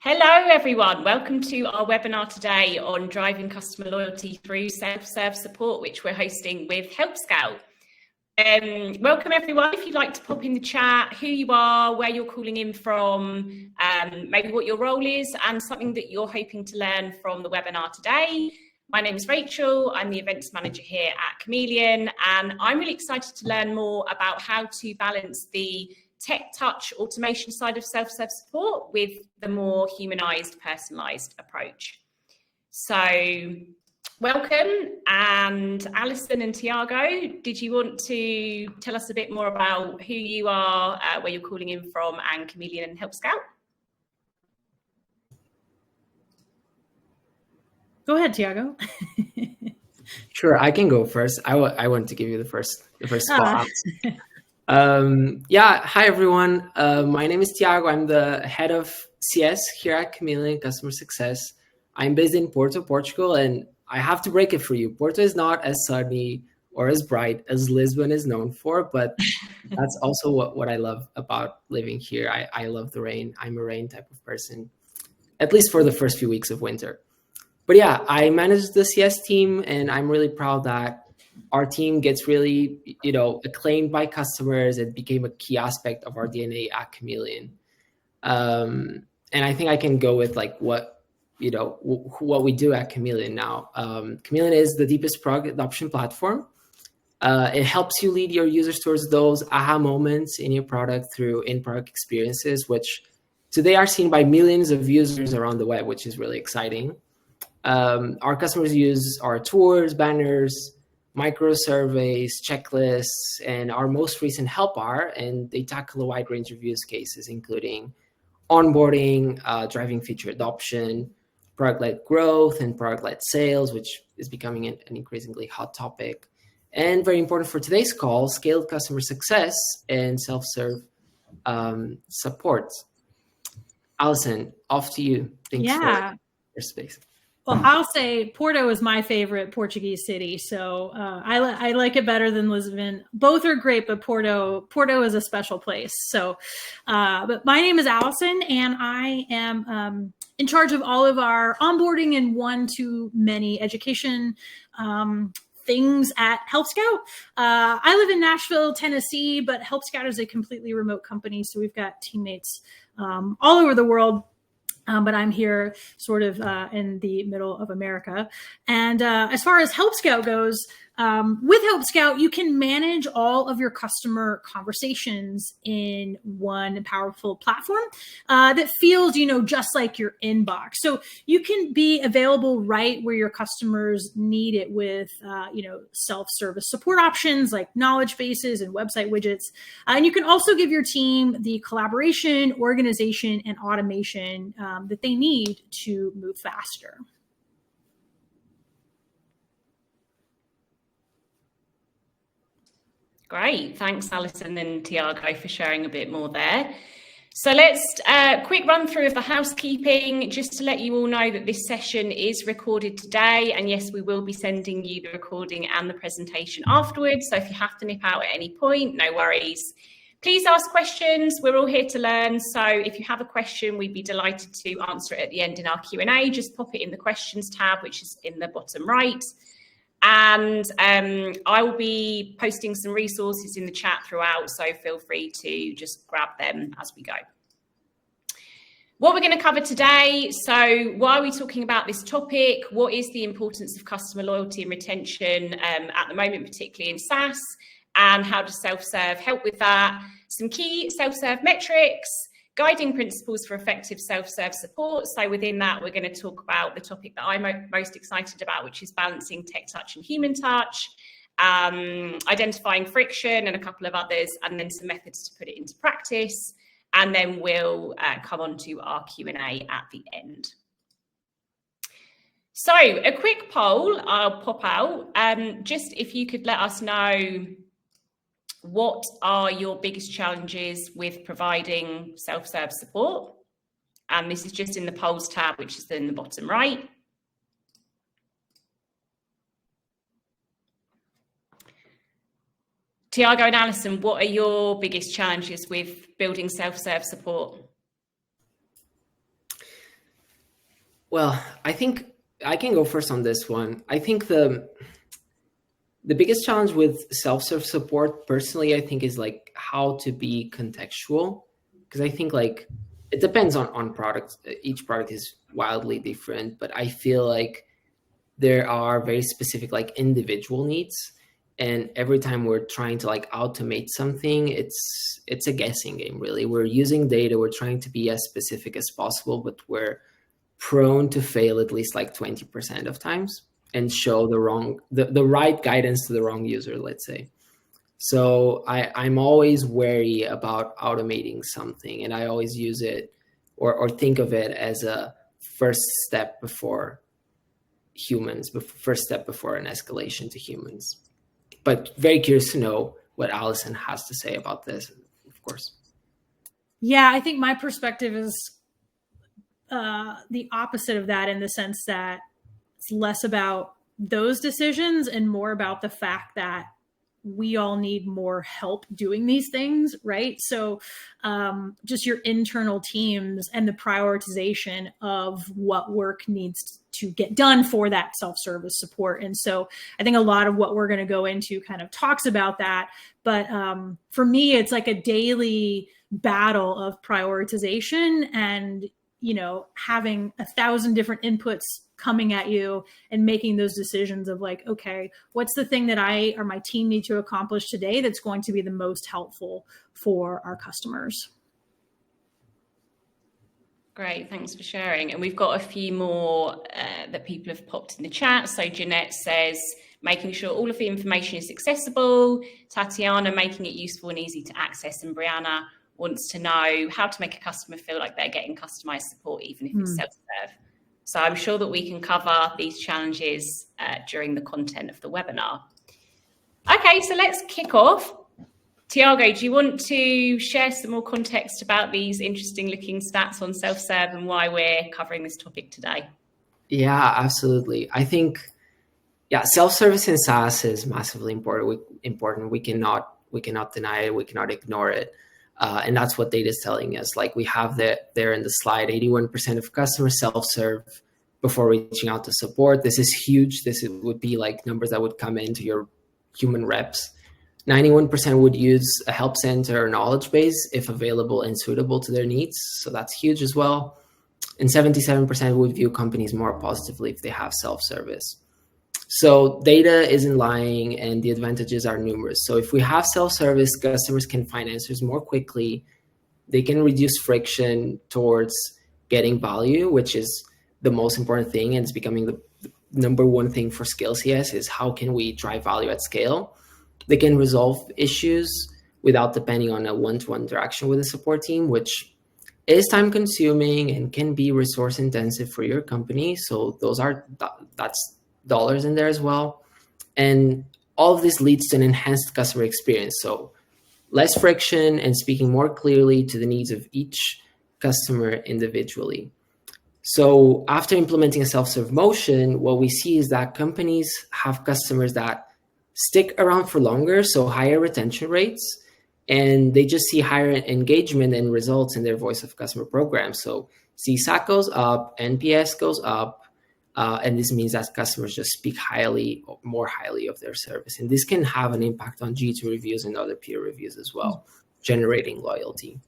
Hello everyone, welcome to our webinar today on driving customer loyalty through self-serve support, which we're hosting with Help Scout. Welcome everyone. If you'd like to pop in the chat who you are, where you're calling in from, maybe what your role is and something that you're hoping to learn from the webinar today. My name is Rachel, I'm the events manager here at Chameleon, and I'm really excited to learn more about how to balance the tech touch automation side of self-serve support with the more humanized, personalized approach. So welcome, and Alison and Tiago, did you want to tell us a bit more about who you are, where you're calling in from, and Chameleon and Help Scout? Go ahead, Tiago. Sure, I can go first. I want to give you the first spot. Yeah, hi everyone. My name is Tiago. I'm the head of CS here at Chameleon Customer Success. I'm based in Porto, Portugal, and I have to break it for you. Porto is not as sunny or as bright as Lisbon is known for, but that's also what I love about living here. I love the rain. I'm a rain type of person, at least for the first few weeks of winter. But yeah, I manage the CS team, and I'm really proud that our team gets really, acclaimed by customers. It became a key aspect of our DNA at Chameleon. And I think I can go with like what we do at Chameleon now. Chameleon is the deepest product adoption platform. It helps you lead your users towards those aha moments in your product through in-product experiences, which today are seen by millions of users around the web, which is really exciting. Our customers use our tours, banners, micro surveys, checklists, and our most recent help hour, and they tackle a wide range of use cases, including onboarding, driving feature adoption, product-led growth, and product-led sales, which is becoming an increasingly hot topic. And very important for today's call, scaled customer success and self-serve support. Alison, off to you. Thanks for your space. Well, I'll say Porto is my favorite Portuguese city, so I like it better than Lisbon. Both are great, but Porto is a special place. So, but my name is Alison, and I am in charge of all of our onboarding and one-to-many education things at Help Scout. I live in Nashville, Tennessee, but Help Scout is a completely remote company, so we've got teammates all over the world. But I'm here sort of in the middle of America. And as far as Help Scout goes, with Help Scout, you can manage all of your customer conversations in one powerful platform that feels, just like your inbox. So you can be available right where your customers need it with, self-service support options like knowledge bases and website widgets. And you can also give your team the collaboration, organization, and automation that they need to move faster. Great, thanks Alison and Tiago for sharing a bit more there. So let's quick run through of the housekeeping, just to let you all know that this session is recorded today, and yes, we will be sending you the recording and the presentation afterwards. So if you have to nip out at any point, no worries. Please ask questions. We're all here to learn. So if you have a question, we'd be delighted to answer it at the end in our Q&A. Just pop it in the questions tab, which is in the bottom right. And I will be posting some resources in the chat throughout, so feel free to just grab them as we go. What we're going to cover today, so why are we talking about this topic? What is the importance of customer loyalty and retention at the moment, particularly in SaaS? And how does self-serve help with that? Some key self-serve metrics, guiding principles for effective self-serve support. So within that, we're going to talk about the topic that I'm most excited about, which is balancing tech touch and human touch, identifying friction and a couple of others, and then some methods to put it into practice. And then we'll come on to our Q&A at the end. So a quick poll I'll pop out. Just if you could let us know, what are your biggest challenges with providing self-serve support? And this is just in the polls tab, which is in the bottom right. Tiago and Alison, what are your biggest challenges with building self-serve support? Well, I think I can go first on this one. I think the biggest challenge with self-serve support personally, I think, is like how to be contextual. Because I think like it depends on products. Each product is wildly different, but I feel like there are very specific like individual needs. And every time we're trying to like automate something, it's a guessing game, really. We're using data, we're trying to be as specific as possible, but we're prone to fail at least like 20% of times and show the right guidance to the wrong user, let's say. So I'm always wary about automating something, and I always use it or think of it as a first step before humans, first step before an escalation to humans. But very curious to know what Alison has to say about this, of course. Yeah, I think my perspective is the opposite of that, in the sense that it's less about those decisions and more about the fact that we all need more help doing these things, right? So just your internal teams and the prioritization of what work needs to get done for that self-service support. And so I think a lot of what we're going to go into kind of talks about that. But for me, it's like a daily battle of prioritization and, you know, having 1,000 different inputs coming at you and making those decisions of like, okay, what's the thing that I or my team need to accomplish today that's going to be the most helpful for our customers? Great, thanks for sharing. And we've got a few more that people have popped in the chat. So Jeanette says, making sure all of the information is accessible. Tatiana, making it useful and easy to access. And Brianna wants to know how to make a customer feel like they're getting customized support, even if it's self-serve. So I'm sure that we can cover these challenges during the content of the webinar. Okay, so let's kick off. Tiago, do you want to share some more context about these interesting looking stats on self-serve and why we're covering this topic today? Yeah, absolutely. I think, self-service in SaaS is massively important. We cannot deny it. We cannot ignore it. And that's what data is telling us. Like we have there in the slide, 81% of customers self-serve before reaching out to support. This is huge. Would be like numbers that would come into your human reps. 91% would use a help center or knowledge base if available and suitable to their needs. So that's huge as well. And 77% would view companies more positively if they have self-service. So data isn't lying and the advantages are numerous. So if we have self-service, customers can find answers more quickly. They can reduce friction towards getting value, which is the most important thing. And it's becoming the number one thing for Scale CS is how can we drive value at scale? They can resolve issues without depending on a one-to-one interaction with a support team, which is time consuming and can be resource intensive for your company. So that's dollars in there as well. And all of this leads to an enhanced customer experience. So less friction and speaking more clearly to the needs of each customer individually. So after implementing a self-serve motion, what we see is that companies have customers that stick around for longer, so higher retention rates, and they just see higher engagement and results in their voice of customer programs. So CSAT goes up, NPS goes up, and this means that customers just speak more highly of their service. And this can have an impact on G2 reviews and other peer reviews as well, generating loyalty.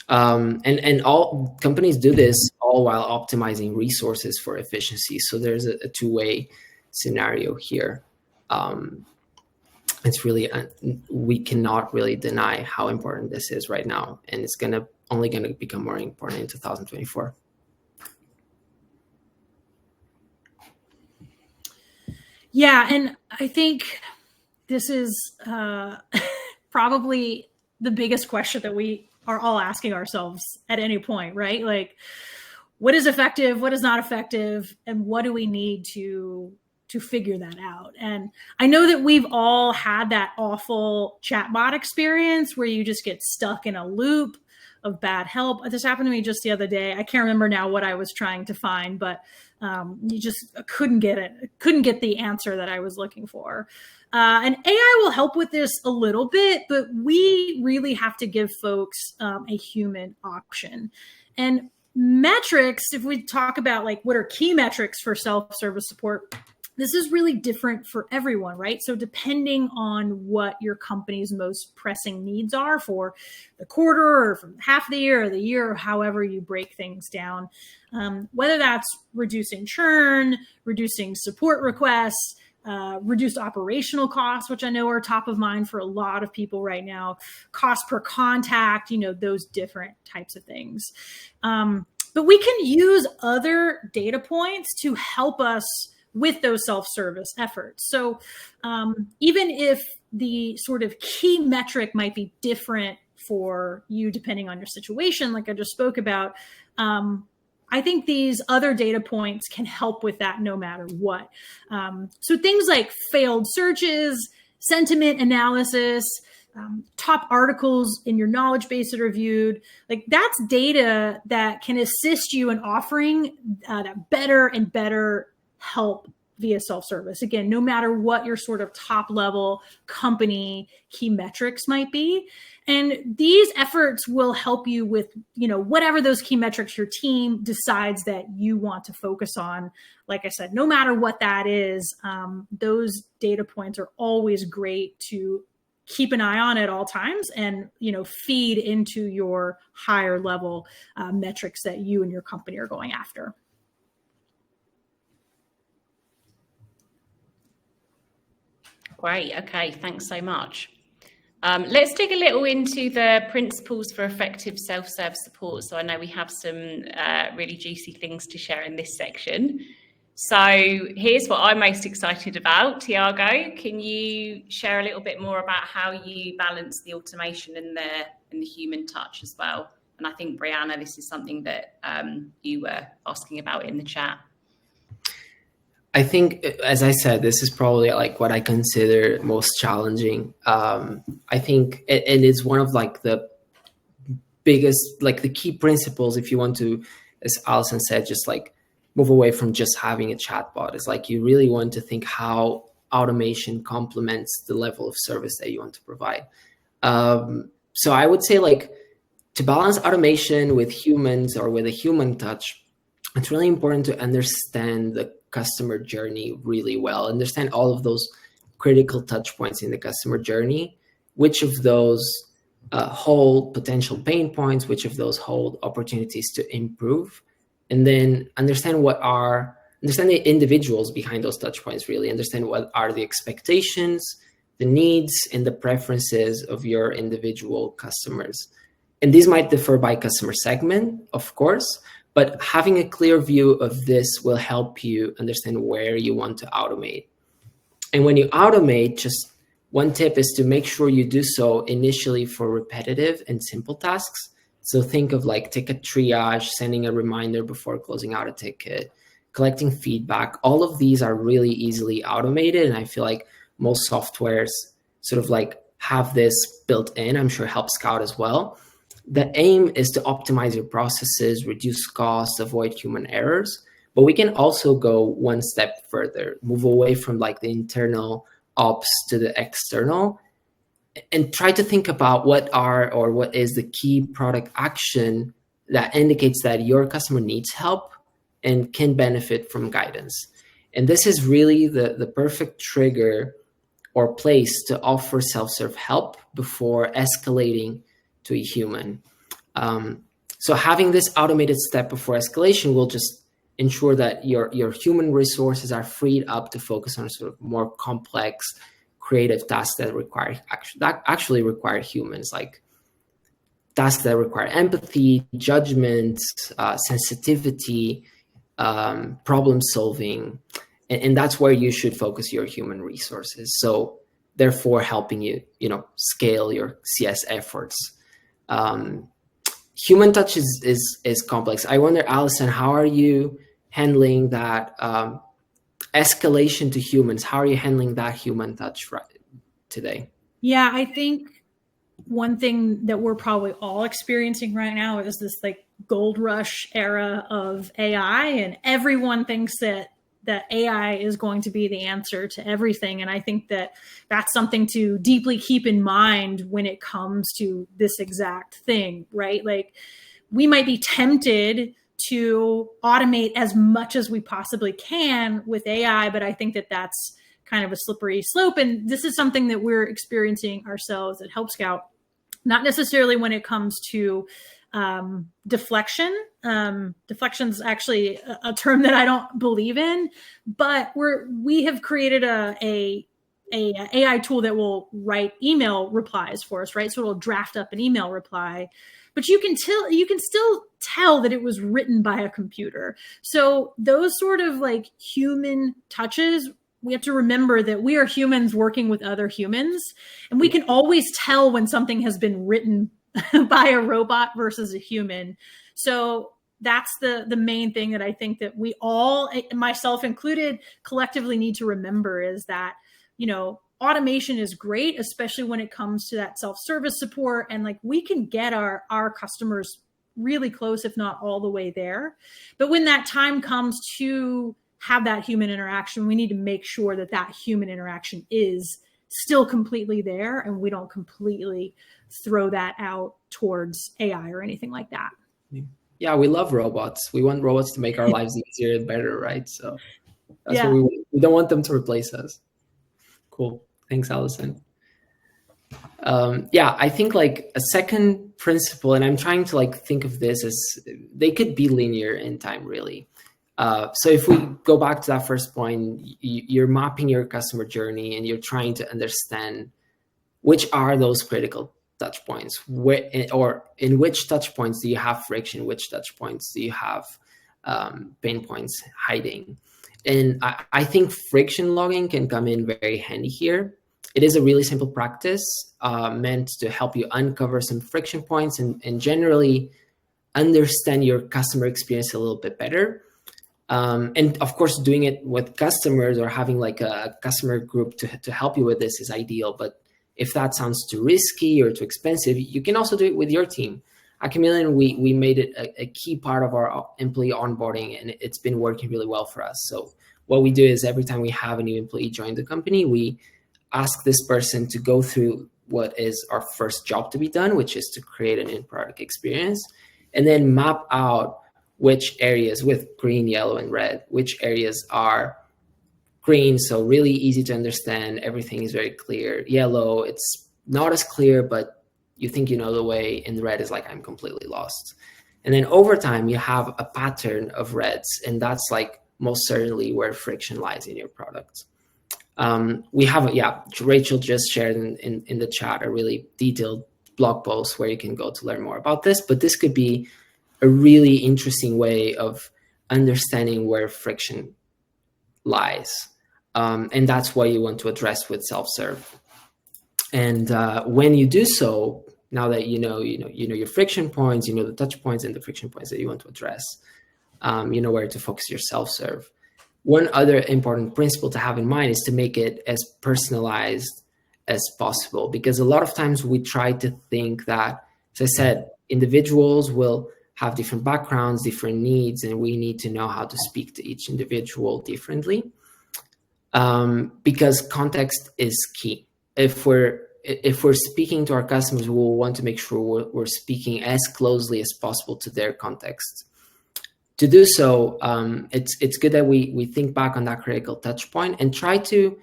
And all companies do this all while optimizing resources for efficiency. So there's a two-way scenario here. It's really, we cannot really deny how important this is right now. And it's only going to become more important in 2024. Yeah, and I think this is probably the biggest question that we are all asking ourselves at any point, right? Like, what is effective, what is not effective, and what do we need to figure that out? And I know that we've all had that awful chatbot experience where you just get stuck in a loop of bad help. This happened to me just the other day. I can't remember now what I was trying to find, but you just couldn't get the answer that I was looking for. And AI will help with this a little bit, but we really have to give folks a human option. And metrics, if we talk about like what are key metrics for self-service support, this is really different for everyone, right? So depending on what your company's most pressing needs are for the quarter or for half of the year or the year, or however you break things down, whether that's reducing churn, reducing support requests, reduced operational costs, which I know are top of mind for a lot of people right now, cost per contact, those different types of things. But we can use other data points to help us with those self-service efforts. So even if the sort of key metric might be different for you depending on your situation, like I just spoke about, I think these other data points can help with that no matter what. So things like failed searches, sentiment analysis, top articles in your knowledge base that are viewed, like that's data that can assist you in offering that better and better help via self-service. Again, no matter what your sort of top level company key metrics might be. And these efforts will help you with, whatever those key metrics your team decides that you want to focus on. Like I said, no matter what that is, those data points are always great to keep an eye on at all times and, feed into your higher level metrics that you and your company are going after. Great. Okay. Thanks so much. Let's dig a little into the principles for effective self-serve support. So I know we have some really juicy things to share in this section. So here's what I'm most excited about. Tiago, can you share a little bit more about how you balance the automation and the human touch as well? And I think, Brianna, this is something that you were asking about in the chat. I think, as I said, this is probably like what I consider most challenging. I think it is one of like the biggest, like the key principles if you want to, as Alison said, just like move away from just having a chatbot. It's like you really want to think how automation complements the level of service that you want to provide. So I would say like to balance automation with humans or with a human touch, it's really important to understand the customer journey really well, understand all of those critical touch points in the customer journey, which of those hold potential pain points, which of those hold opportunities to improve, and then understand the individuals behind those touch points, really understand what are the expectations, the needs, and the preferences of your individual customers. And these might differ by customer segment, of course, but having a clear view of this will help you understand where you want to automate. And when you automate, just one tip is to make sure you do so initially for repetitive and simple tasks. So think of like ticket triage, sending a reminder before closing out a ticket, collecting feedback. All of these are really easily automated. And I feel like most softwares sort of like have this built in. I'm sure Help Scout as well. The aim is to optimize your processes, reduce costs, avoid human errors, but we can also go one step further, move away from like the internal ops to the external, and try to think about what is the key product action that indicates that your customer needs help and can benefit from guidance. And this is really the perfect trigger or place to offer self-serve help before escalating to a human. So having this automated step before escalation will just ensure that your human resources are freed up to focus on sort of more complex, creative tasks that actually require humans, like tasks that require empathy, judgment, sensitivity, problem solving, and that's where you should focus your human resources. So therefore helping you, scale your CS efforts. Human touch is complex. I wonder, Alison, how are you handling that escalation to humans? How are you handling that human touch today? Yeah, I think one thing that we're probably all experiencing right now is this like gold rush era of AI, and everyone thinks that AI is going to be the answer to everything. And I think that that's something to deeply keep in mind when it comes to this exact thing, right? Like we might be tempted to automate as much as we possibly can with AI, but I think that that's kind of a slippery slope. And this is something that we're experiencing ourselves at Help Scout, not necessarily when it comes to deflection. Deflection is actually a term that I don't believe in, but we have created a AI tool that will write email replies for us, right? So it'll draft up an email reply, but you can still tell that it was written by a computer. So those sort of like human touches, we have to remember that we are humans working with other humans, and we can always tell when something has been written by a robot versus a human. So that's the main thing that I think that we all, myself included, collectively need to remember, is that, you know, automation is great, especially when it comes to that self-service support. And like, we can get our customers really close, if not all the way there. But when that time comes to have that human interaction, we need to make sure that that human interaction is still completely there, and we don't completely throw that out towards AI or anything like that. Yeah, we love robots. We want robots to make our lives easier and better, right? So that's what we don't want them to replace us. Cool. Thanks, Alison. I think like a second principle, and I'm trying to like think of this as they could be linear in time, really. So if we go back to that first point, you're mapping your customer journey and you're trying to understand which are those critical touch points, or in which touch points do you have friction, which touch points do you have pain points hiding. And I think friction logging can come in very handy here. It is a really simple practice meant to help you uncover some friction points and generally understand your customer experience a little bit better. And of course, doing it with customers or having like a customer group to help you with this is ideal. But if that sounds too risky or too expensive, you can also do it with your team. At Chameleon, we made it a key part of our employee onboarding, and it's been working really well for us. So what we do is every time we have a new employee join the company, we ask this person to go through what is our first job to be done, which is to create an in-product experience, and then map out which areas with green, yellow, and red, which areas are green, so really easy to understand. Everything is very clear. Yellow, it's not as clear, but you think you know the way. And red is like, I'm completely lost. And then over time, you have a pattern of reds, and that's like most certainly where friction lies in your product. We have, Rachel just shared in the chat a really detailed blog post where you can go to learn more about this, but this could be a really interesting way of understanding where friction lies. And that's what you want to address with self-serve. And when you do so, now that you know your friction points, you know the touch points and the friction points that you want to address, you know where to focus your self-serve. One other important principle to have in mind is to make it as personalized as possible, because a lot of times we try to think that, as I said, individuals will have different backgrounds, different needs, and we need to know how to speak to each individual differently, because context is key. If we're speaking to our customers, we'll want to make sure we're speaking as closely as possible to their context. To do so, it's good that we think back on that critical touch point and try to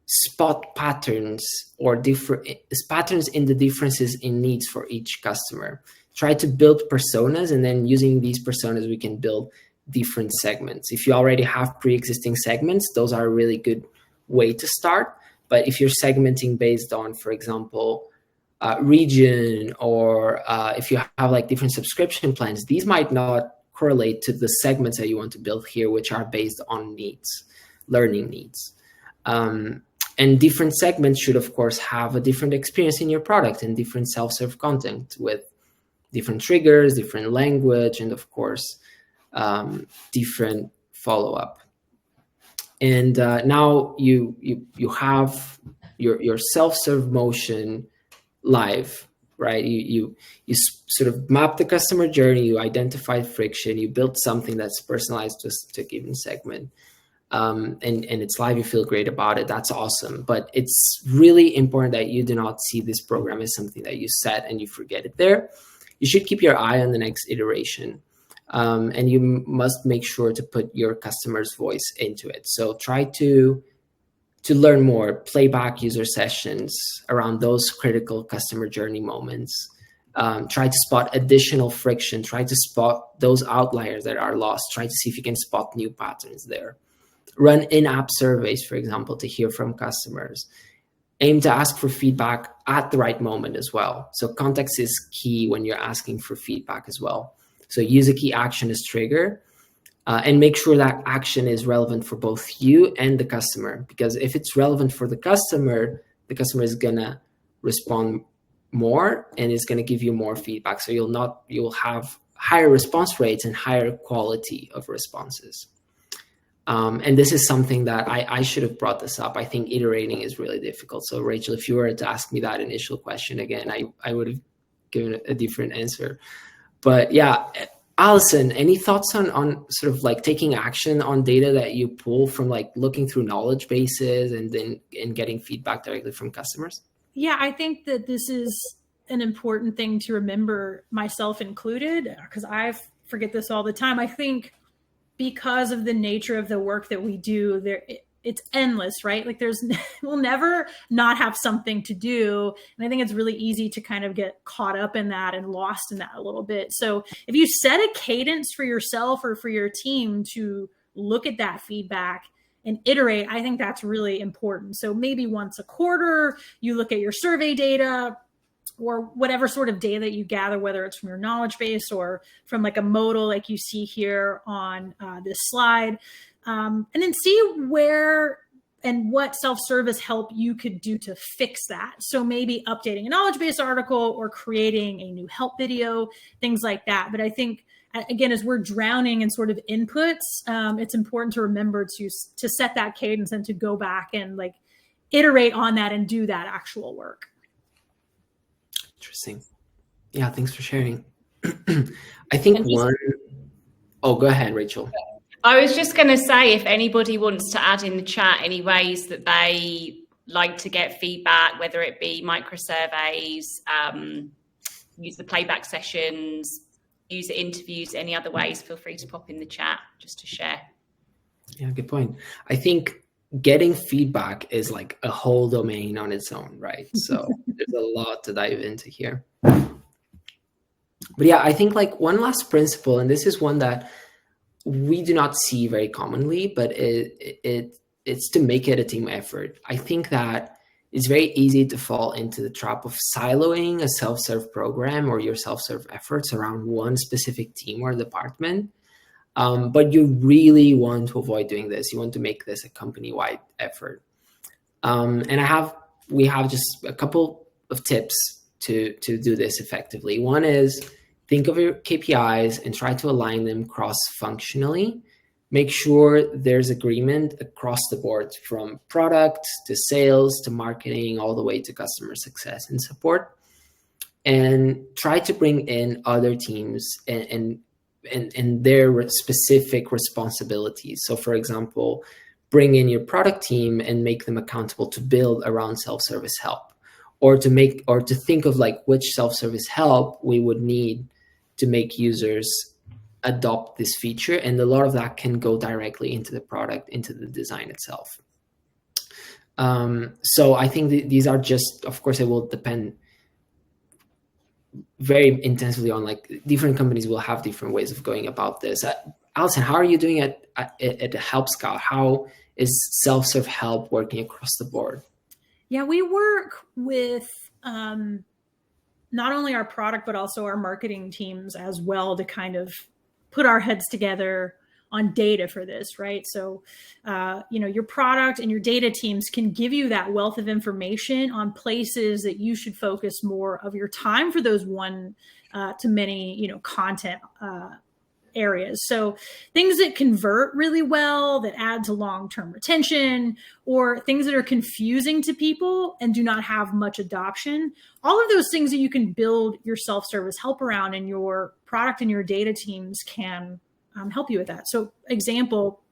spot patterns or different patterns in the differences in needs for each customer. Try to build personas, and then using these personas, we can build different segments. If you already have pre-existing segments, those are a really good way to start. But if you're segmenting based on, for example, region, or if you have like different subscription plans, these might not correlate to the segments that you want to build here, which are based on needs, learning needs. And different segments should, of course, have a different experience in your product and different self-serve content with different triggers, different language, and of course, different follow-up. And now you have your self-serve motion live, right? You sort of map the customer journey, you identify friction, you build something that's personalized to a given segment, and it's live, you feel great about it. That's awesome. But it's really important that you do not see this program as something that you set and you forget it there. You should keep your eye on the next iteration. And you must make sure to put your customer's voice into it. So try to learn more, play back user sessions around those critical customer journey moments. Try to spot additional friction, try to spot those outliers that are lost, try to see if you can spot new patterns there. Run in-app surveys, for example, to hear from customers. Aim to ask for feedback at the right moment as well. So context is key when you're asking for feedback as well. So use a key action as trigger, and make sure that action is relevant for both you and the customer. Because if it's relevant for the customer is gonna respond more and is gonna give you more feedback. So you'll have higher response rates and higher quality of responses. And this is something that I should have brought this up. I think iterating is really difficult. So Rachel, if you were to ask me that initial question again, I would have given a different answer. But yeah, Alison, any thoughts on sort of like taking action on data that you pull from like looking through knowledge bases and getting feedback directly from customers? Yeah, I think that this is an important thing to remember, myself included, because I forget this all the time. I think because of the nature of the work that we do, it's endless, right? Like we'll never not have something to do. And I think it's really easy to kind of get caught up in that and lost in that a little bit. So if you set a cadence for yourself or for your team to look at that feedback and iterate, I think that's really important. So maybe once a quarter, you look at your survey data or whatever sort of data that you gather, whether it's from your knowledge base or from like a modal, like you see here on this slide. And then see where and what self-service help you could do to fix that. So maybe updating a knowledge base article or creating a new help video, things like that. But I think, again, as we're drowning in sort of inputs, it's important to remember to set that cadence and to go back and like iterate on that and do that actual work. Interesting. Yeah, thanks for sharing. I think oh, go ahead, Rachel. I was just going to say, if anybody wants to add in the chat any ways that they like to get feedback, whether it be micro surveys, use the playback sessions, user interviews, any other ways, feel free to pop in the chat just to share. Yeah, good point. I think getting feedback is like a whole domain on its own, right? So there's a lot to dive into here. But yeah, I think like one last principle, and this is one that we do not see very commonly, but it's to make it a team effort. I think that it's very easy to fall into the trap of siloing a self-serve program or your self-serve efforts around one specific team or department. But you really want to avoid doing this. You want to make this a company-wide effort. And we have just a couple of tips to do this effectively. One is think of your KPIs and try to align them cross-functionally. Make sure there's agreement across the board, from product to sales to marketing, all the way to customer success and support. And try to bring in other teams and their specific responsibilities. So for example, bring in your product team and make them accountable to build around self-service help, or to think of like which self-service help we would need to make users adopt this feature. And a lot of that can go directly into the product, into the design itself. So I think these are just, of course, it will depend very intensively on like different companies will have different ways of going about this. Alison, how are you doing at Help Scout? How is self-serve help working across the board? Yeah, we work with not only our product, but also our marketing teams as well to kind of put our heads together on data for this, right? So, your product and your data teams can give you that wealth of information on places that you should focus more of your time for those one to many, content areas. So things that convert really well, that add to long-term retention, or things that are confusing to people and do not have much adoption. All of those things that you can build your self-service help around, and your product and your data teams can help you with that. So example,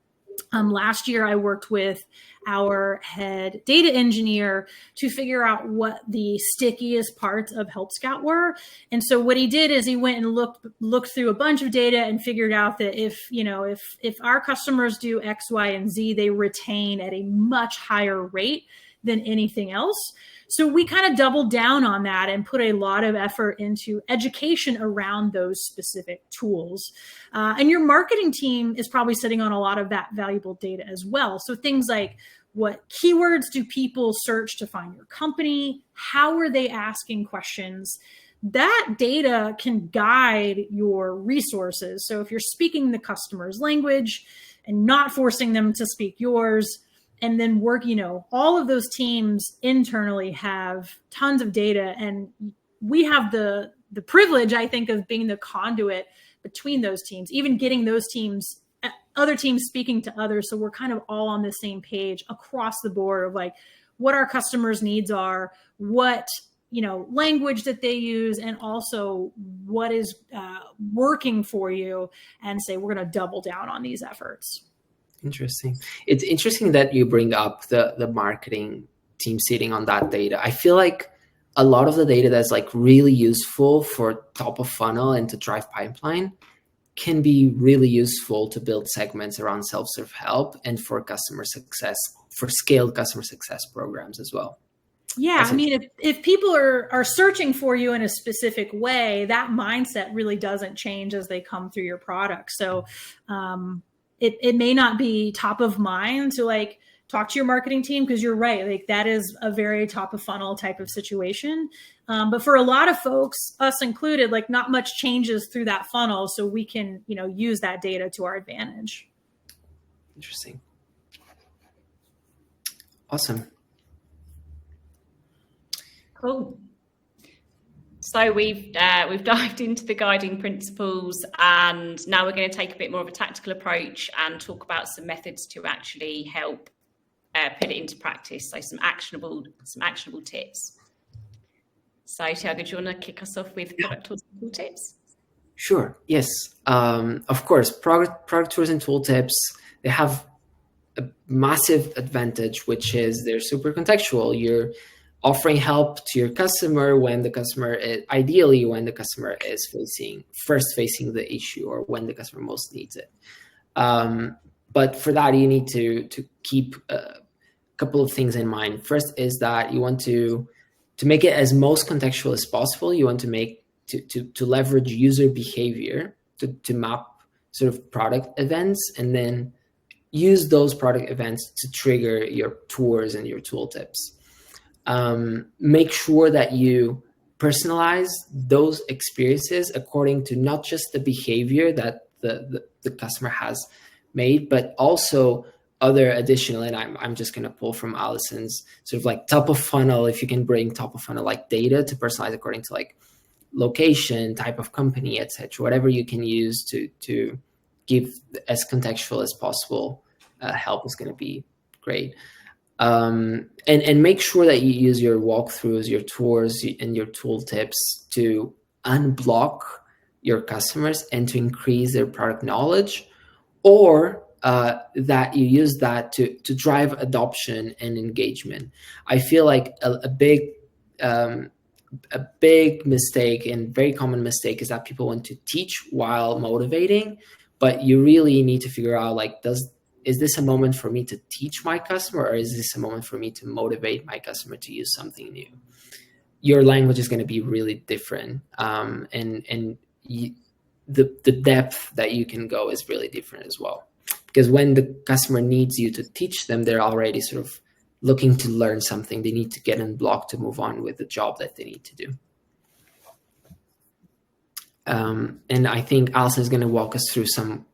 Last year, I worked with our head data engineer to figure out what the stickiest parts of Help Scout were. And so what he did is he went and looked through a bunch of data and figured out that if our customers do X, Y, and Z, they retain at a much higher rate than anything else. So we kind of doubled down on that and put a lot of effort into education around those specific tools. And your marketing team is probably sitting on a lot of that valuable data as well. So things like, what keywords do people search to find your company? How are they asking questions? That data can guide your resources. So if you're speaking the customer's language and not forcing them to speak yours, and then work, all of those teams internally have tons of data, and we have the privilege, I think, of being the conduit between those teams, even getting those teams, other teams speaking to others. So we're kind of all on the same page across the board of like what our customers' needs are, what, language that they use, and also what is working for you, and say, we're going to double down on these efforts. Interesting. It's interesting that you bring up the marketing team sitting on that data. I feel like a lot of the data that's like really useful for top of funnel and to drive pipeline can be really useful to build segments around self-serve help and for customer success, for scaled customer success programs as well. Yeah, I mean, if people are searching for you in a specific way, that mindset really doesn't change as they come through your product. So it may not be top of mind to like talk to your marketing team, because you're right, like that is a very top of funnel type of situation. But for a lot of folks, us included, like not much changes through that funnel, so we can use that data to our advantage. Interesting. Awesome. Cool. So we've dived into the guiding principles, and now we're going to take a bit more of a tactical approach and talk about some methods to actually help put it into practice. So some actionable tips. So Tiago, do you want to kick us off with product tools and tool tips? Sure. Yes. Of course, product tools and tool tips, they have a massive advantage, which is they're super contextual. You're offering help to your customer when the customer is facing the issue, or when the customer most needs it. But for that, you need to keep a couple of things in mind. First is that you want to make it as most contextual as possible. You want to leverage user behavior to map sort of product events, and then use those product events to trigger your tours and your tooltips. Make sure that you personalize those experiences according to not just the behavior that the customer has made, but also other additional, and I'm just going to pull from Alison's sort of like top of funnel, if you can bring top of funnel like data to personalize according to like location, type of company, etc. Whatever you can use to give as contextual as possible help is going to be great. And make sure that you use your walkthroughs, your tours, and your tooltips to unblock your customers and to increase their product knowledge, or that you use that to drive adoption and engagement. I feel like a big mistake, and very common mistake, is that people want to teach while motivating, but you really need to figure out like, is this a moment for me to teach my customer, or is this a moment for me to motivate my customer to use something new? Your language is going to be really different, and the depth that you can go is really different as well. Because when the customer needs you to teach them, they're already sort of looking to learn something. They need to get unblocked to move on with the job that they need to do. And I think Alison is going to walk us through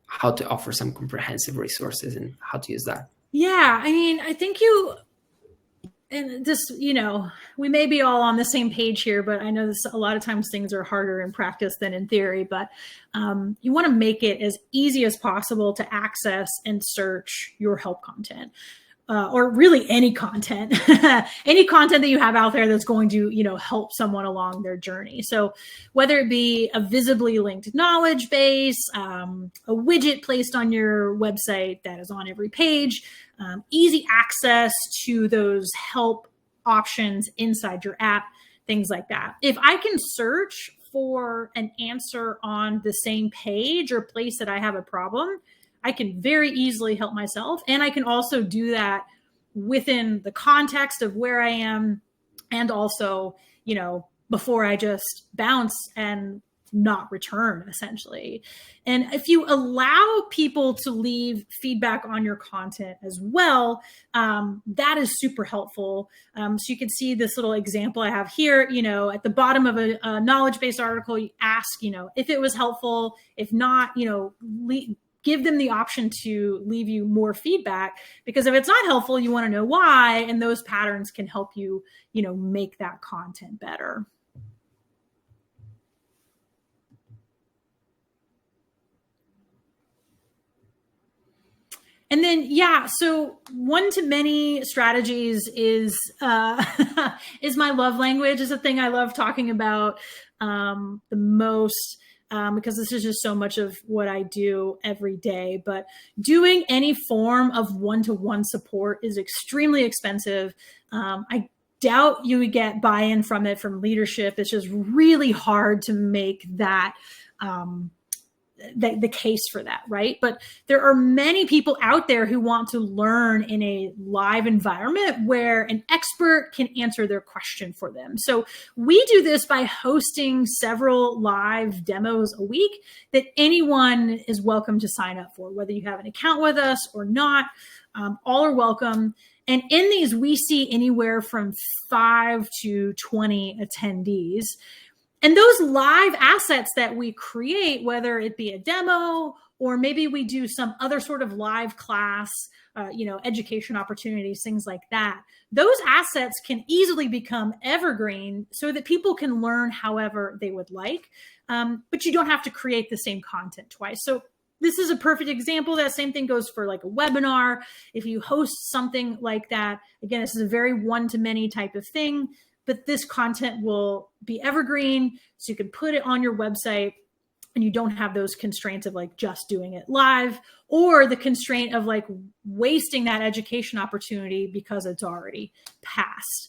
how to offer some comprehensive resources and how to use that. Yeah, I mean, I think and this, we may be all on the same page here, but I know a lot of times things are harder in practice than in theory, but you want to make it as easy as possible to access and search your help content. or really any content, any content that you have out there that's going to, help someone along their journey. So whether it be a visibly linked knowledge base, a widget placed on your website that is on every page, easy access to those help options inside your app, things like that. If I can search for an answer on the same page or place that I have a problem, I can very easily help myself. And I can also do that within the context of where I am, and also, before I just bounce and not return, essentially. And if you allow people to leave feedback on your content as well, that is super helpful. So you can see this little example I have here, at the bottom of a knowledge-based article, you ask, if it was helpful. If not, give them the option to leave you more feedback, because if it's not helpful, you want to know why, and those patterns can help you, make that content better. And then, so one-to-many strategies is is my love language, is a thing I love talking about the most, because this is just so much of what I do every day. But doing any form of one-to-one support is extremely expensive. I doubt you would get buy-in from it from leadership. It's just really hard to make that the case for that, right? But there are many people out there who want to learn in a live environment where an expert can answer their question for them. So we do this by hosting several live demos a week that anyone is welcome to sign up for, whether you have an account with us or not. All are welcome. And in these, we see anywhere from 5 to 20 attendees. And those live assets that we create, whether it be a demo or maybe we do some other sort of live class, education opportunities, things like that, those assets can easily become evergreen so that people can learn however they would like. But you don't have to create the same content twice. So this is a perfect example. That same thing goes for like a webinar. If you host something like that, again, this is a very one-to-many type of thing. But this content will be evergreen, so you can put it on your website and you don't have those constraints of like just doing it live, or the constraint of like wasting that education opportunity because it's already passed.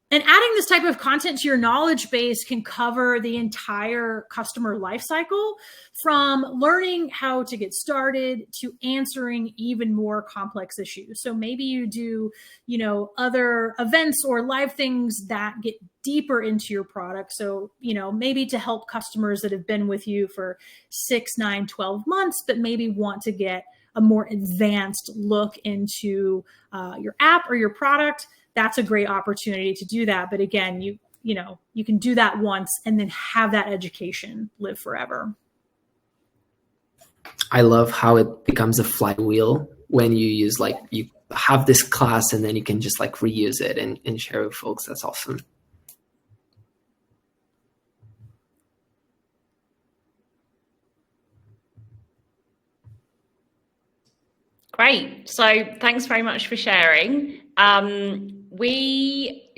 And adding this type of content to your knowledge base can cover the entire customer lifecycle, from learning how to get started to answering even more complex issues. So maybe you do, other events or live things that get deeper into your product. So, maybe to help customers that have been with you for 6, 9, 12 months, but maybe want to get a more advanced look into your app or your product. That's a great opportunity to do that. But again, you can do that once and then have that education live forever. I love how it becomes a flywheel when you use, you have this class and then you can just reuse it and share with folks. That's awesome. Great. So thanks very much for sharing.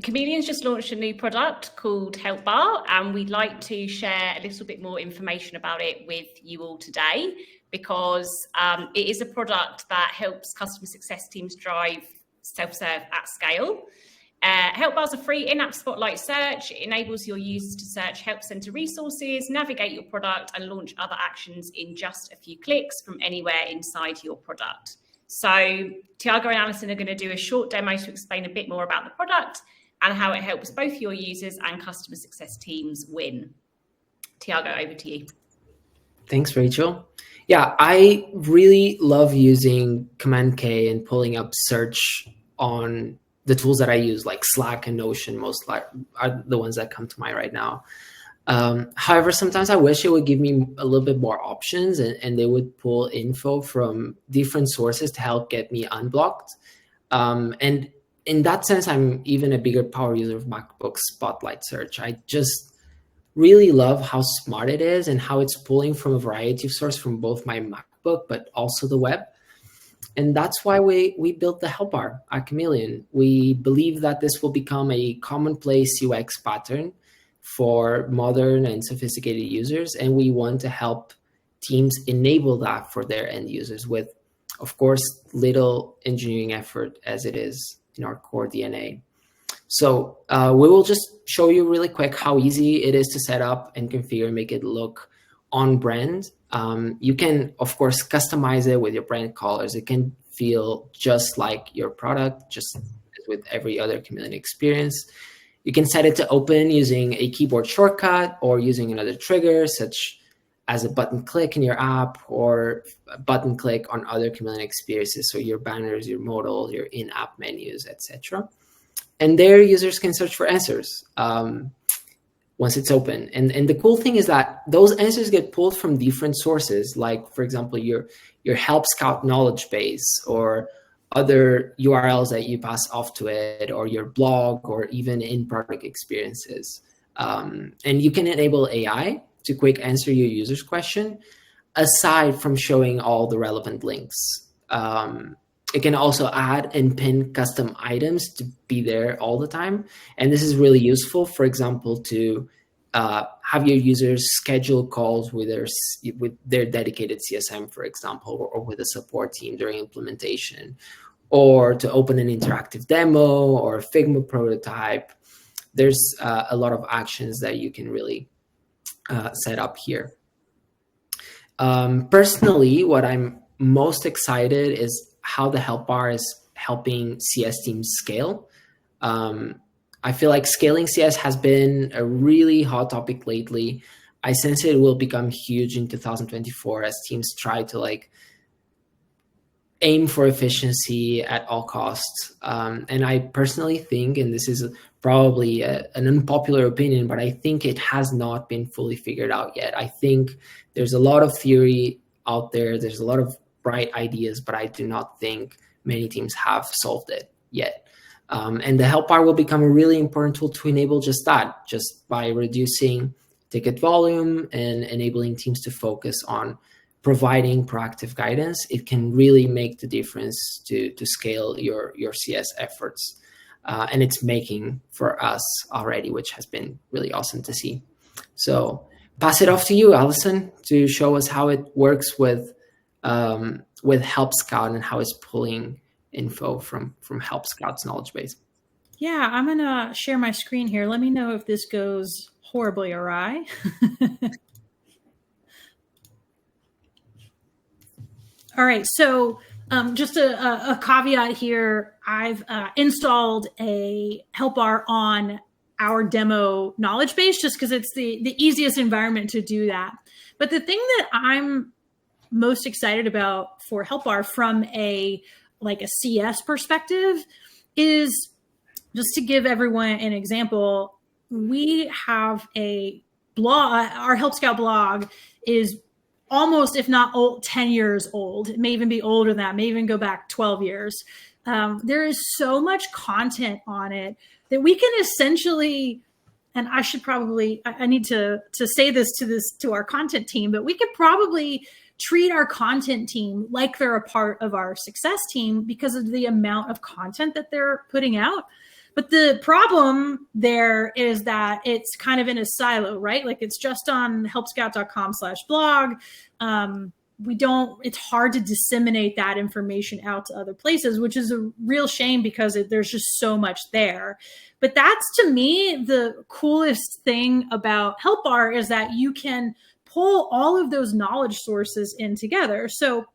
Chameleon's just launched a new product called Help Bar, and we'd like to share a little bit more information about it with you all today, because it is a product that helps customer success teams drive self-serve at scale. Help Bar is a free in-app spotlight search. It enables your users to search help center resources, navigate your product, and launch other actions in just a few clicks from anywhere inside your product. So Tiago and Alison are going to do a short demo to explain a bit more about the product and how it helps both your users and customer success teams win. Tiago, over to you. Thanks, Rachel. Yeah, I really love using Command K and pulling up search on the tools that I use, like Slack and Notion, are the ones that come to mind right now. However, sometimes I wish it would give me a little bit more options and they would pull info from different sources to help get me unblocked. And in that sense, I'm even a bigger power user of MacBook Spotlight Search. I just really love how smart it is and how it's pulling from a variety of sources from both my MacBook, but also the web. And that's why we built the help bar at Chameleon. We believe that this will become a commonplace UX pattern for modern and sophisticated users. And we want to help teams enable that for their end users with, of course, little engineering effort as it is in our core DNA. So we will just show you really quick how easy it is to set up and configure and make it look on brand. You can, of course, customize it with your brand colors. It can feel just like your product, just as with every other Chameleon experience. You can set it to open using a keyboard shortcut or using another trigger, such as a button click in your app or a button click on other Chameleon experiences. So your banners, your modals, your in-app menus, etc. And there users can search for answers once it's open. And the cool thing is that those answers get pulled from different sources, like, for example, your Help Scout knowledge base or other URLs that you pass off to it, or your blog, or even in-product experiences. And you can enable AI to quick answer your user's question, aside from showing all the relevant links. It can also add and pin custom items to be there all the time. And this is really useful, for example, to have your users schedule calls with their dedicated CSM, for example, or with a support team during implementation, or to open an interactive demo or a Figma prototype. There's a lot of actions that you can really set up here. Personally, what I'm most excited is how the help bar is helping CS teams scale. I feel like scaling CS has been a really hot topic lately. I sense it will become huge in 2024 as teams try to aim for efficiency at all costs. And I personally think, and this is probably an unpopular opinion, but I think it has not been fully figured out yet. I think there's a lot of theory out there. There's a lot of bright ideas, but I do not think many teams have solved it yet. And the help bar will become a really important tool to enable just that, just by reducing ticket volume and enabling teams to focus on providing proactive guidance. It can really make the difference to scale your CS efforts. And it's making for us already, which has been really awesome to see. So pass it off to you, Alison, to show us how it works with Help Scout and how it's pulling info from Help Scout's knowledge base. Yeah, I'm going to share my screen here. Let me know if this goes horribly awry. All right, so just a caveat here. I've installed a help bar on our demo knowledge base just because it's the easiest environment to do that. But the thing that I'm most excited about for help bar from a CS perspective is, just to give everyone an example, we have a blog. Our Help Scout blog is almost, if not 10 years old. It may even be older than that, may even go back 12 years. There is so much content on it that we can essentially, and I need to say this to our content team, but we could probably treat our content team like they're a part of our success team because of the amount of content that they're putting out. But the problem there is that it's kind of in a silo, right? Like it's just on helpscout.com/blog. It's hard to disseminate that information out to other places, which is a real shame because there's just so much there. But that's, to me, the coolest thing about Help Bar is that you can pull all of those knowledge sources in together. So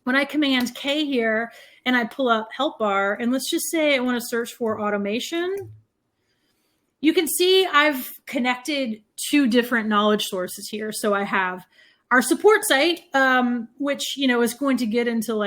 when I command K here and I pull up Help Bar, and let's just say I want to search for automation, you can see I've connected two different knowledge sources here. So I have our support site, which, is going to get into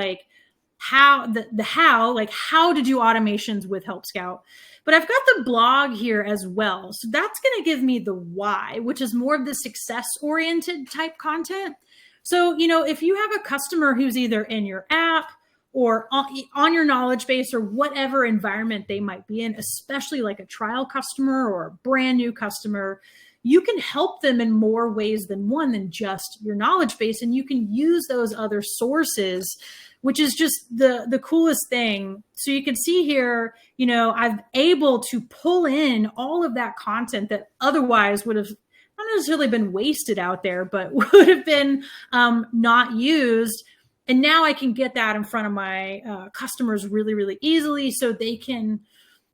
how to do automations with Help Scout. But I've got the blog here as well. So that's going to give me the why, which is more of the success-oriented type content. So, if you have a customer who's either in your app or on your knowledge base or whatever environment they might be in, especially like a trial customer or a brand new customer, you can help them in more ways than one than just your knowledge base. And you can use those other sources which is just the coolest thing. So you can see here, you know, I'm able to pull in all of that content that otherwise would have not necessarily been wasted out there, but would have been not used. And now I can get that in front of my customers really, really easily, so they can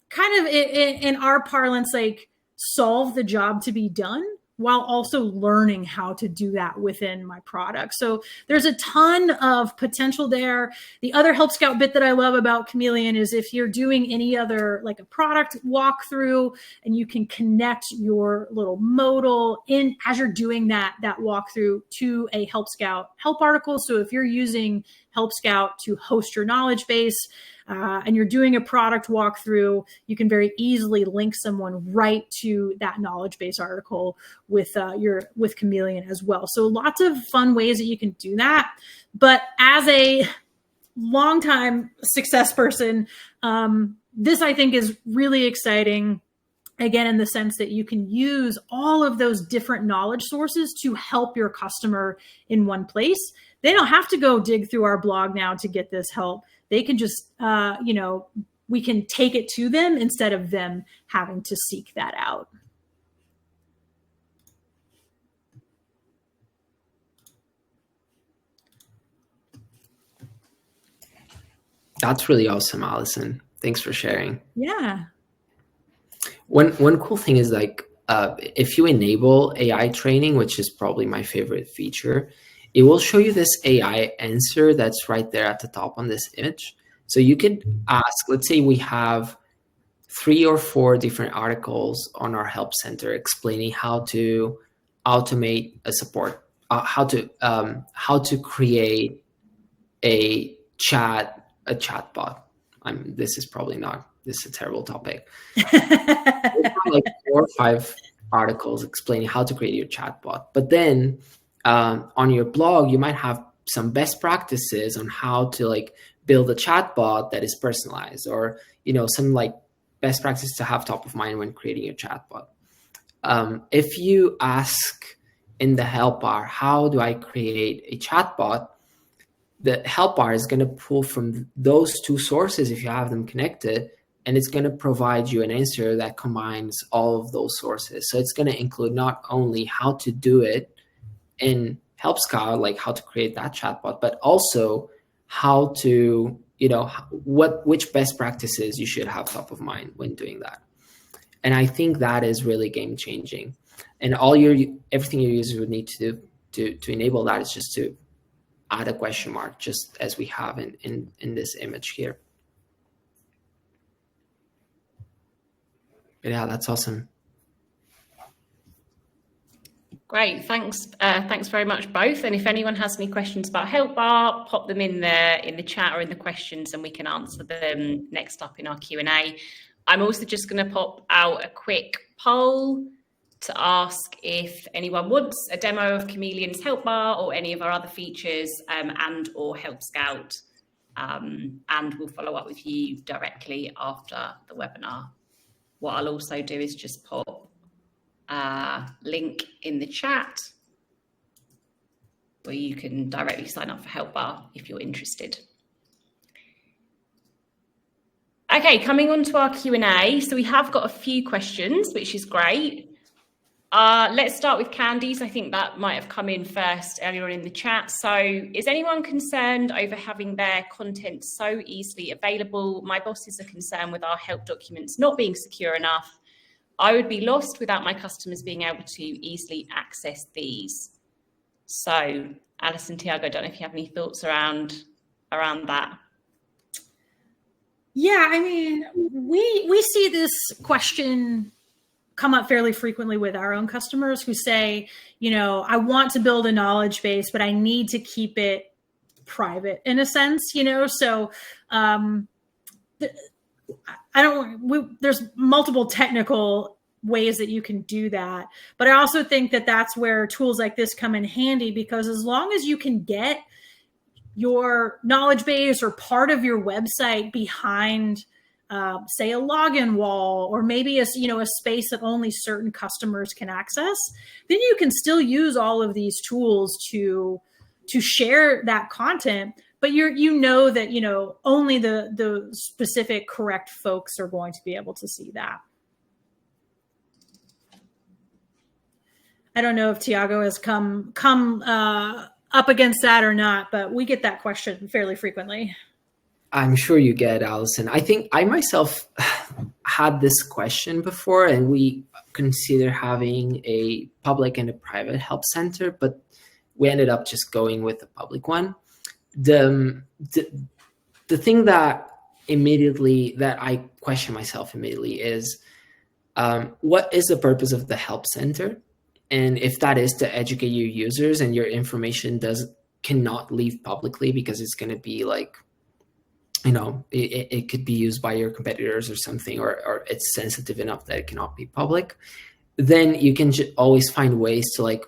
kind of, in our parlance, like solve the job to be done while also learning how to do that within my product. So there's a ton of potential there. The other Help Scout bit that I love about Chameleon is if you're doing any other, like a product walkthrough, and you can connect your little modal in as you're doing that walkthrough to a Help Scout help article. So if you're using Help Scout to host your knowledge base, and you're doing a product walkthrough, you can very easily link someone right to that knowledge base article with Chameleon as well. So lots of fun ways that you can do that. But as a longtime success person, this I think is really exciting. Again, in the sense that you can use all of those different knowledge sources to help your customer in one place. They don't have to go dig through our blog now to get this help. They can just, you know, we can take it to them instead of them having to seek that out. That's really awesome, Alison. Thanks for sharing. Yeah. One cool thing is like, if you enable AI training, which is probably my favorite feature, it will show you this AI answer that's right there at the top on this image. So you could ask, let's say we have 3 or 4 different articles on our help center explaining how to automate a support, how to create a chatbot. This is a terrible topic. Like 4 or 5 articles explaining how to create your chatbot, but then on your blog, you might have some best practices on how to like build a chatbot that is personalized, or, you know, some like best practices to have top of mind when creating your chatbot. If you ask in the help bar, how do I create a chatbot? The help bar is going to pull from those 2 sources if you have them connected, and it's going to provide you an answer that combines all of those sources. So it's going to include not only how to do it in Help Scout, like how to create that chatbot, but also how to, you know, which best practices you should have top of mind when doing that. And I think that is really game changing. And everything your users would need to do to enable that is just to add a question mark, just as we have in this image here. But yeah, that's awesome. Great, thanks very much both. And if anyone has any questions about Help Bar, pop them in the chat or in the questions, and we can answer them next up in our Q&A. I'm also just going to pop out a quick poll to ask if anyone wants a demo of Chameleon's Help Bar or any of our other features, and or Help Scout, and we'll follow up with you directly after the webinar. What I'll also do is just pop link in the chat where you can directly sign up for Help Bar if you're interested. Okay, coming on to our Q&A. So we have got a few questions, which is great. Let's start with Candy's. I think that might have come in first earlier on in the chat. So is anyone concerned over having their content so easily available? My bosses are concerned with our help documents not being secure enough. I would be lost without my customers being able to easily access these. So Alison, Tiago, I don't know if you have any thoughts around that. Yeah, I mean, we see this question come up fairly frequently with our own customers who say, you know, I want to build a knowledge base, but I need to keep it private in a sense, you know? So there's multiple technical ways that you can do that. But I also think that that's where tools like this come in handy, because as long as you can get your knowledge base or part of your website behind, say, a login wall, or maybe a space that only certain customers can access, then you can still use all of these tools to share that content. But but you know that, only the specific correct folks are going to be able to see that. I don't know if Tiago has come up against that or not, but we get that question fairly frequently. I'm sure you get, Alison. I think I myself had this question before, and we consider having a public and a private help center, but we ended up just going with the public one. The thing that I question myself immediately is, what is the purpose of the help center? And if that is to educate your users, and your information cannot leave publicly because it's going to be like, it could be used by your competitors or something, or it's sensitive enough that it cannot be public, then you can always find ways to like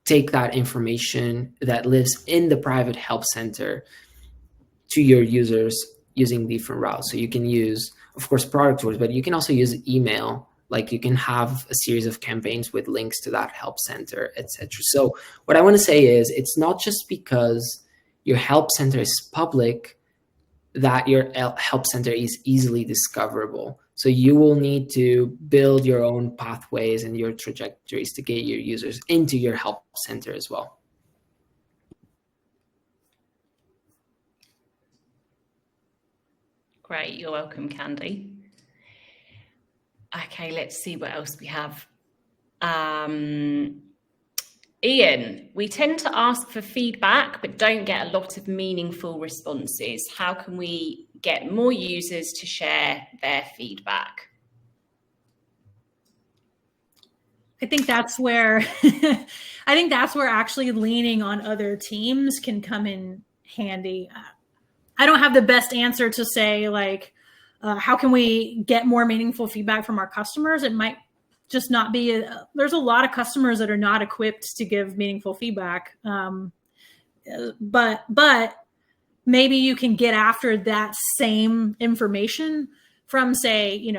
take that information that lives in the private help center to your users using different routes. So you can use, of course, product tours, but you can also use email. Like you can have a series of campaigns with links to that help center, etc. So what I want to say is, it's not just because your help center is public that your help center is easily discoverable. So you will need to build your own pathways and your trajectories to get your users into your help center as well. Great, you're welcome, Candy. Okay, let's see what else we have. Ian, we tend to ask for feedback, but don't get a lot of meaningful responses. How can we get more users to share their feedback? I think that's where actually leaning on other teams can come in handy. I don't have the best answer to say, like, how can we get more meaningful feedback from our customers? It might just not be, there's a lot of customers that are not equipped to give meaningful feedback. But maybe you can get after that same information from, say,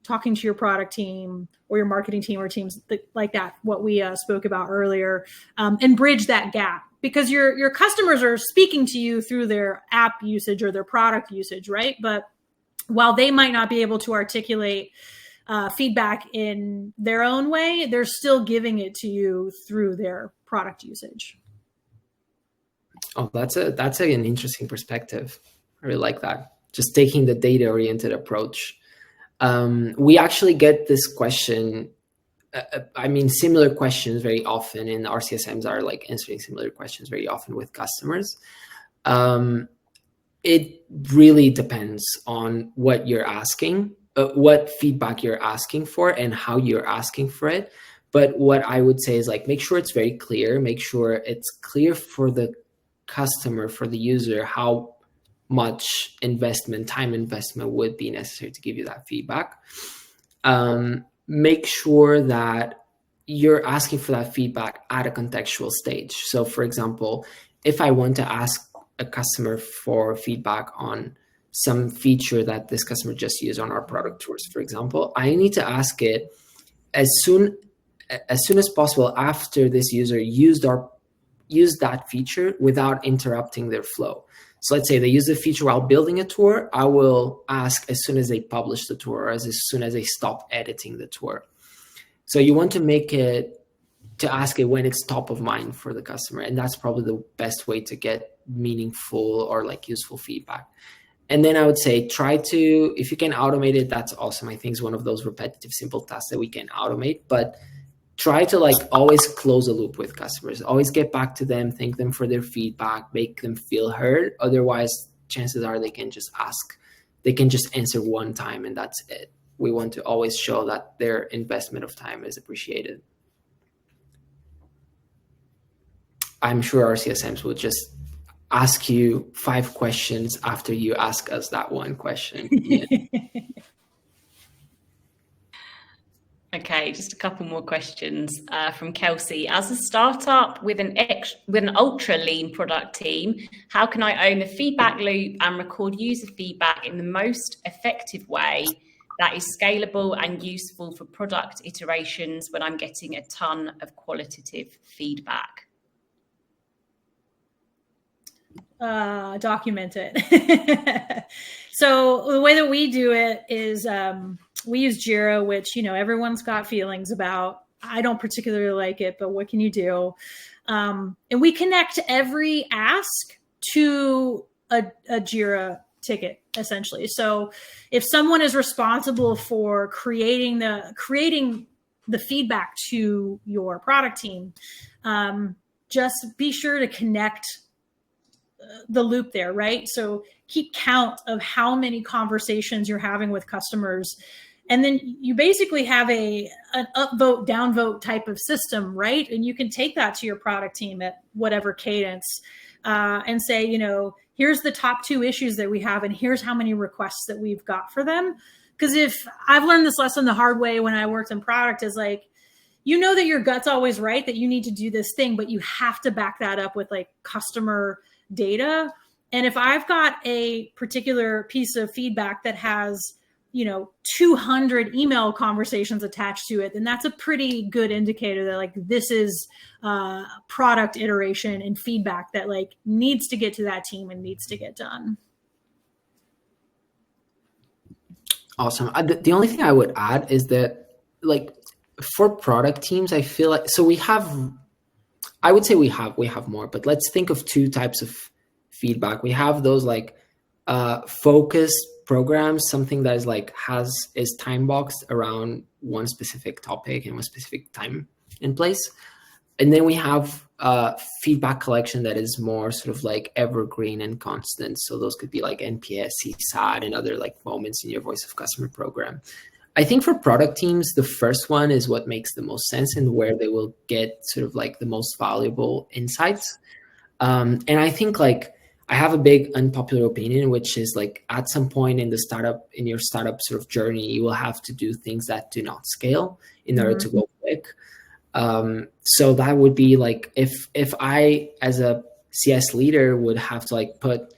talking to your product team or your marketing team or teams like that, what we spoke about earlier, and bridge that gap, because your customers are speaking to you through their app usage or their product usage, right? But while they might not be able to articulate feedback in their own way, they're still giving it to you through their product usage. Oh, that's an interesting perspective. I really like that. Just taking the data-oriented approach. We actually get this question. Similar questions very often, and our CSMs are like answering similar questions very often with customers. It really depends on what you're asking, what feedback you're asking for, and how you're asking for it. But what I would say is, like, make sure it's very clear. Make sure it's clear for the customer, for the user, how much time investment would be necessary to give you that feedback. Make sure that you're asking for that feedback at a contextual stage. So, for example, if I want to ask a customer for feedback on some feature that this customer just used on our product tours, for example, I need to ask it as soon as possible after this user used that feature without interrupting their flow. So let's say they use the feature while building a tour. I will ask as soon as they publish the tour, or as soon as they stop editing the tour. So you want to ask it when it's top of mind for the customer. And that's probably the best way to get meaningful or like useful feedback. And then I would say, if you can automate it, that's awesome. I think it's one of those repetitive, simple tasks that we can automate, but try to like always close a loop with customers, always get back to them, thank them for their feedback, make them feel heard. Otherwise, chances are they can just answer one time and that's it. We want to always show that their investment of time is appreciated. I'm sure our CSMs will just ask you 5 questions after you ask us that one question. Yeah. Okay, just a couple more questions from Kelsey. As a startup with an ultra lean product team, how can I own the feedback loop and record user feedback in the most effective way that is scalable and useful for product iterations when I'm getting a ton of qualitative feedback? document it. So the way that we do it is we use Jira, which, everyone's got feelings about. I don't particularly like it, but what can you do? And we connect every ask to a Jira ticket, essentially. So if someone is responsible for creating the feedback to your product team, just be sure to connect the loop there, right? So keep count of how many conversations you're having with customers. And then you basically have an upvote, downvote type of system, right? And you can take that to your product team at whatever cadence and say, here's the top 2 issues that we have, and here's how many requests that we've got for them. Because if I've learned this lesson the hard way when I worked in product, is like, that your gut's always right, that you need to do this thing, but you have to back that up with like customer data. And if I've got a particular piece of feedback that has 200 email conversations attached to it, then that's a pretty good indicator that like this is product iteration and feedback that like needs to get to that team and needs to get done. Awesome. The only thing I would add is that like for product teams, I feel like, so I would say we have more, but let's think of 2 types of feedback. We have those like focused programs, something that is like is time boxed around one specific topic and one specific time and place. And then we have feedback collection that is more sort of like evergreen and constant. So those could be like NPS, CSAT, and other like moments in your voice of customer program. I think for product teams, the first one is what makes the most sense and where they will get sort of like the most valuable insights. And I think like I have a big unpopular opinion, which is like at some point in your startup sort of journey, you will have to do things that do not scale in order to go quick. So that would be like if I as a CS leader would have to like put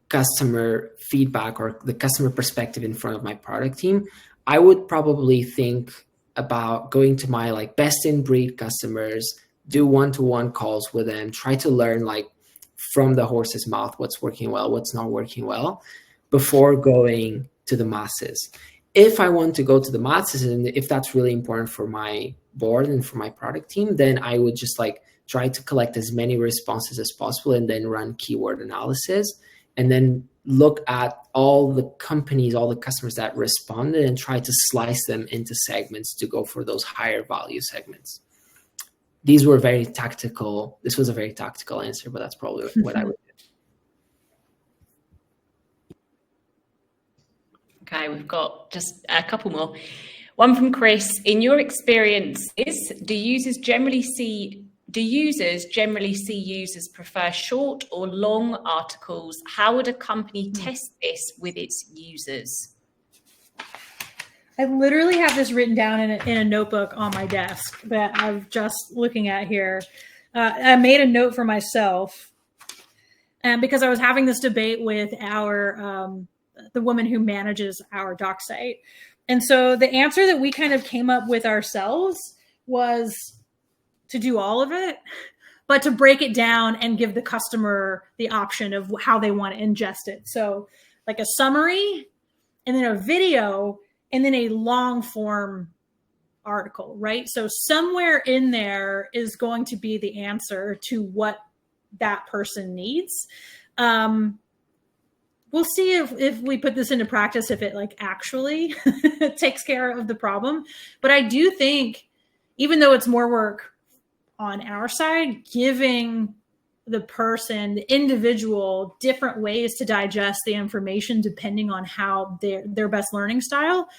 customer feedback or the customer perspective in front of my product team, I would probably think about going to my like best in breed customers, do one-to-one calls with them, try to learn like from the horse's mouth what's working well, what's not working well, before going to the masses. If I want to go to the masses, and if that's really important for my board and for my product team, then I would just like try to collect as many responses as possible and then run keyword analysis and then look at all the companies, all the customers that responded and try to slice them into segments to go for those higher value segments. These were very tactical. This was a very tactical answer, but that's probably what I would do. Okay, we've got just a couple more. One from Chris. In your experiences, do users generally see users prefer short or long articles? How would a company test this with its users? I literally have this written down in a notebook on my desk that I'm just looking at here. I made a note for myself because I was having this debate with the woman who manages our doc site. And so the answer that we kind of came up with ourselves was to do all of it, but to break it down and give the customer the option of how they want to ingest it. So like a summary and then a video and then a long form article, right? So somewhere in there is going to be the answer to what that person needs. We'll see if we put this into practice, if it like actually takes care of the problem. But I do think, even though it's more work on our side, giving the person, the individual, different ways to digest the information depending on how their best learning style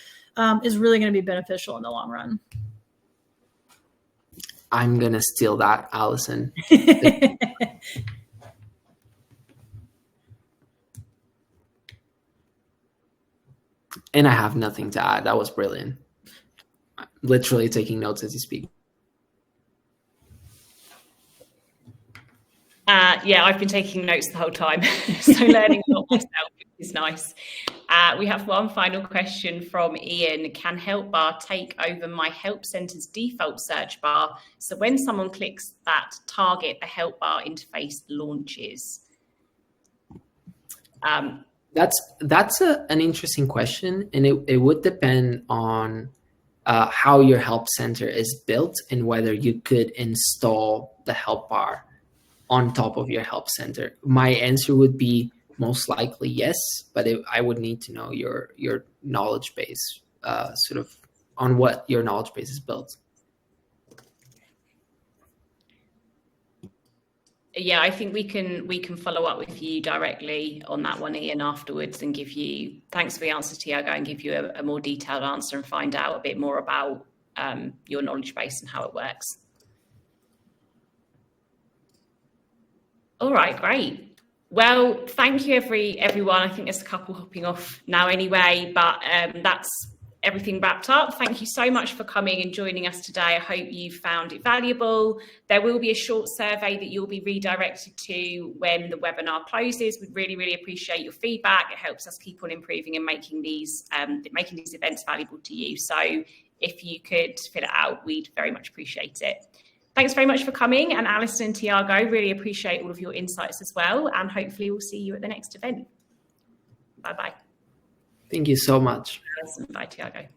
is really going to be beneficial in the long run. I'm going to steal that, Alison. And I have nothing to add. That was brilliant. I'm literally taking notes as you speak. Yeah, I've been taking notes the whole time. So learning a lot myself, It's nice. We have one final question from Ian. Can Help Bar take over my Help Centre's default search bar? So when someone clicks that target, the Help Bar interface launches. That's an interesting question, and it would depend on how your help center is built and whether you could install the help bar on top of your help center. My answer would be most likely yes, but I would need to know your knowledge base, sort of on what your knowledge base is built. Yeah, I think we can follow up with you directly on that one, Ian, afterwards, and give you, thanks for the answer, Tiago, and give you a more detailed answer and find out a bit more about your knowledge base and how it works. All right, great. Well, thank you everyone. I think there's a couple hopping off now anyway, but that's everything wrapped up. Thank you so much for coming and joining us today. I hope you found it valuable. There will be a short survey that you'll be redirected to when the webinar closes. We'd really, really appreciate your feedback. It helps us keep on improving and making these events valuable to you. So if you could fill it out, we'd very much appreciate it. Thanks very much for coming, and Alison and Tiago, really appreciate all of your insights as well, and hopefully we'll see you at the next event. Bye-bye. Thank you so much. Alison, bye, Tiago.